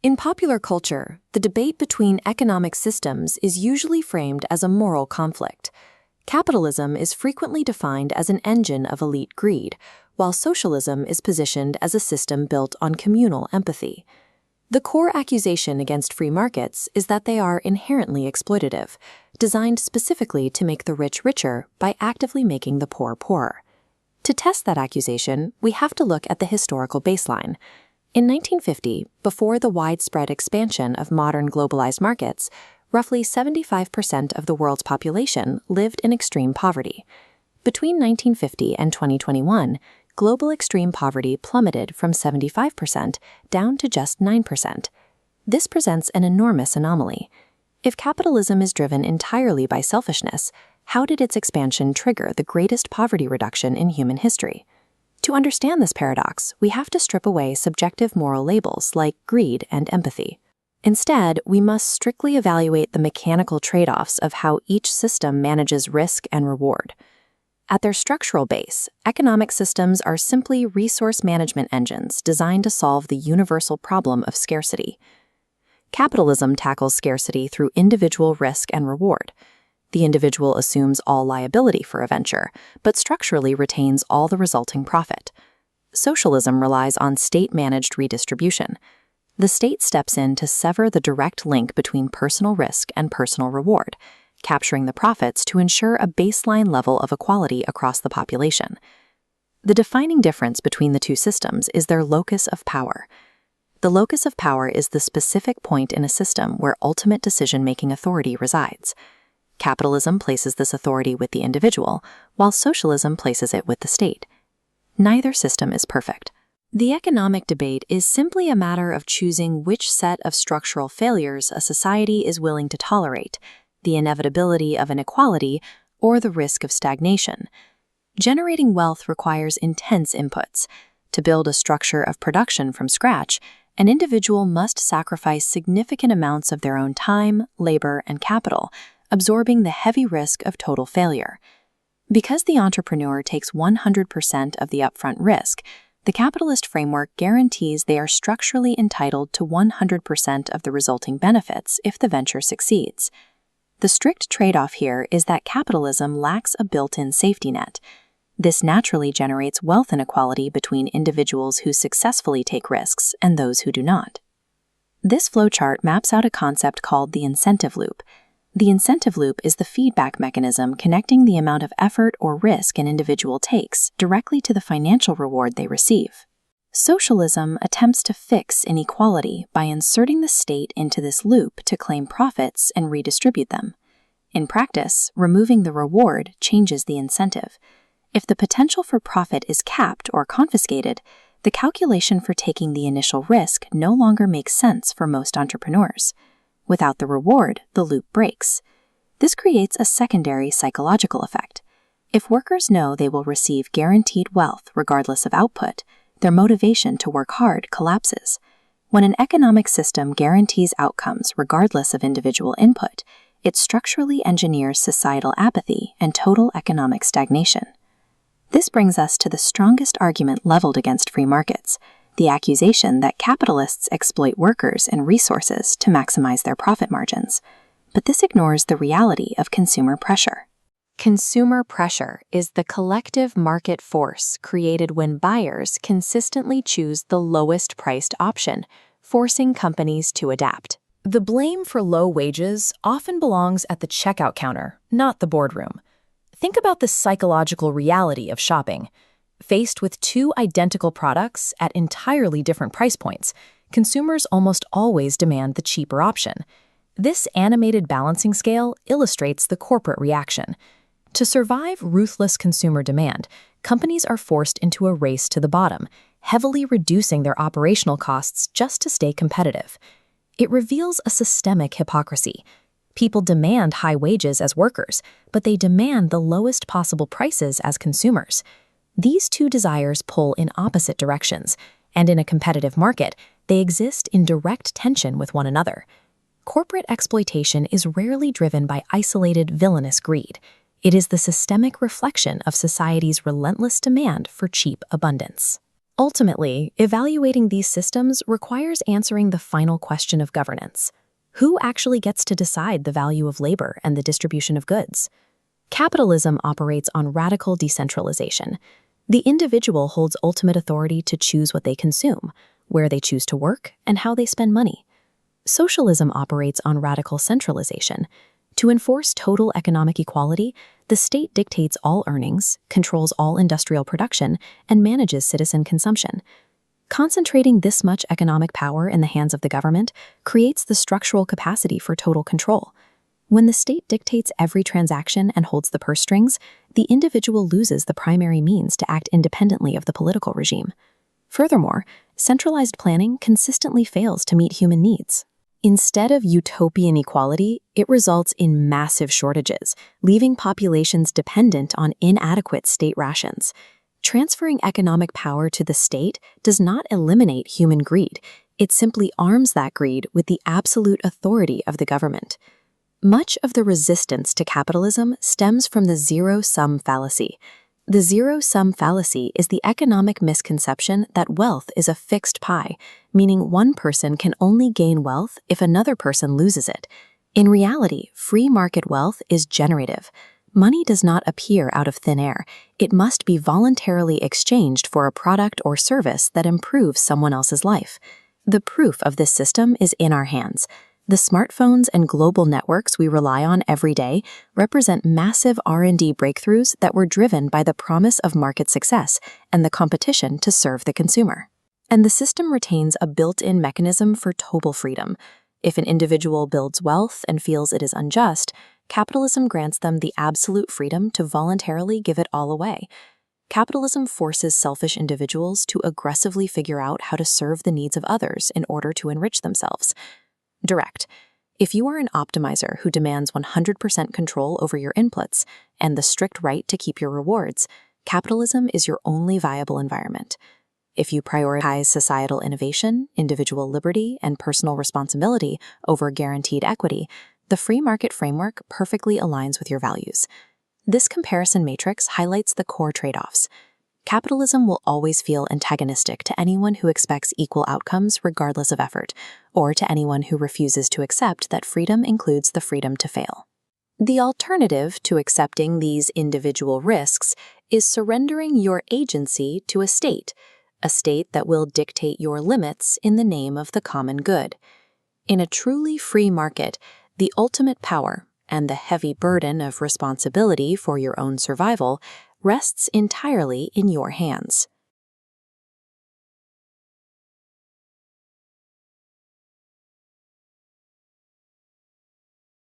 In popular culture, the debate between economic systems is usually framed as a moral conflict. Capitalism is frequently defined as an engine of elite greed, while socialism is positioned as a system built on communal empathy. The core accusation against free markets is that they are inherently exploitative, designed specifically to make the rich richer by actively making the poor poorer. To test that accusation, we have to look at the historical baseline. In 1950, before the widespread expansion of modern globalized markets, roughly 75% of the world's population lived in extreme poverty. Between 1950 and 2021, global extreme poverty plummeted from 75% down to just 9%. This presents an enormous anomaly. If capitalism is driven entirely by selfishness, how did its expansion trigger the greatest poverty reduction in human history? To understand this paradox, we have to strip away subjective moral labels like greed and empathy. Instead, we must strictly evaluate the mechanical trade-offs of how each system manages risk and reward. At their structural base, economic systems are simply resource management engines designed to solve the universal problem of scarcity. Capitalism tackles scarcity through individual risk and reward. The individual assumes all liability for a venture, but structurally retains all the resulting profit. Socialism relies on state-managed redistribution. The state steps in to sever the direct link between personal risk and personal reward, capturing the profits to ensure a baseline level of equality across the population. The defining difference between the two systems is their locus of power. The locus of power is the specific point in a system where ultimate decision-making authority resides. Capitalism places this authority with the individual, while socialism places it with the state. Neither system is perfect. The economic debate is simply a matter of choosing which set of structural failures a society is willing to tolerate, the inevitability of inequality or the risk of stagnation. Generating wealth requires intense inputs. To build a structure of production from scratch, an individual must sacrifice significant amounts of their own time, labor, and capital, absorbing the heavy risk of total failure. Because the entrepreneur takes 100% of the upfront risk, the capitalist framework guarantees they are structurally entitled to 100% of the resulting benefits if the venture succeeds. The strict trade-off here is that capitalism lacks a built-in safety net. This naturally generates wealth inequality between individuals who successfully take risks and those who do not. This flowchart maps out a concept called the incentive loop. The incentive loop is the feedback mechanism connecting the amount of effort or risk an individual takes directly to the financial reward they receive. Socialism attempts to fix inequality by inserting the state into this loop to claim profits and redistribute them. In practice, removing the reward changes the incentive. If the potential for profit is capped or confiscated, the calculation for taking the initial risk no longer makes sense for most entrepreneurs. Without the reward, the loop breaks. This creates a secondary psychological effect. If workers know they will receive guaranteed wealth regardless of output, their motivation to work hard collapses. When an economic system guarantees outcomes regardless of individual input, it structurally engineers societal apathy and total economic stagnation. This brings us to the strongest argument leveled against free markets, the accusation that capitalists exploit workers and resources to maximize their profit margins. But this ignores the reality of consumer pressure. Consumer pressure is the collective market force created when buyers consistently choose the lowest priced option, forcing companies to adapt. The blame for low wages often belongs at the checkout counter, not the boardroom. Think about the psychological reality of shopping. Faced with two identical products at entirely different price points, consumers almost always demand the cheaper option. This animated balancing scale illustrates the corporate reaction. To survive ruthless consumer demand, companies are forced into a race to the bottom, heavily reducing their operational costs just to stay competitive. It reveals a systemic hypocrisy. People demand high wages as workers, but they demand the lowest possible prices as consumers. These two desires pull in opposite directions, and in a competitive market, they exist in direct tension with one another. Corporate exploitation is rarely driven by isolated villainous greed. It is the systemic reflection of society's relentless demand for cheap abundance. Ultimately, evaluating these systems requires answering the final question of governance. Who actually gets to decide the value of labor and the distribution of goods? Capitalism operates on radical decentralization. The individual holds ultimate authority to choose what they consume, where they choose to work, and how they spend money. Socialism operates on radical centralization. To enforce total economic equality, the state dictates all earnings, controls all industrial production, and manages citizen consumption. Concentrating this much economic power in the hands of the government creates the structural capacity for total control. When the state dictates every transaction and holds the purse strings, the individual loses the primary means to act independently of the political regime. Furthermore, centralized planning consistently fails to meet human needs. Instead of utopian equality, it results in massive shortages, leaving populations dependent on inadequate state rations. Transferring economic power to the state does not eliminate human greed. It simply arms that greed with the absolute authority of the government. Much of the resistance to capitalism stems from the zero-sum fallacy. The zero-sum fallacy is the economic misconception that wealth is a fixed pie, meaning one person can only gain wealth if another person loses it. In reality, free market wealth is generative. Money does not appear out of thin air. It must be voluntarily exchanged for a product or service that improves someone else's life. The proof of this system is in our hands. The smartphones and global networks we rely on every day represent massive R&D breakthroughs that were driven by the promise of market success and the competition to serve the consumer. And the system retains a built-in mechanism for total freedom. If an individual builds wealth and feels it is unjust, capitalism grants them the absolute freedom to voluntarily give it all away. Capitalism forces selfish individuals to aggressively figure out how to serve the needs of others in order to enrich themselves. Direct. If you are an optimizer who demands 100% control over your inputs and the strict right to keep your rewards, capitalism is your only viable environment. If you prioritize societal innovation, individual liberty, and personal responsibility over guaranteed equity, the free market framework perfectly aligns with your values. This comparison matrix highlights the core trade-offs. Capitalism will always feel antagonistic to anyone who expects equal outcomes regardless of effort, or to anyone who refuses to accept that freedom includes the freedom to fail. The alternative to accepting these individual risks is surrendering your agency to a state that will dictate your limits in the name of the common good. In a truly free market, the ultimate power and the heavy burden of responsibility for your own survival rests entirely in your hands.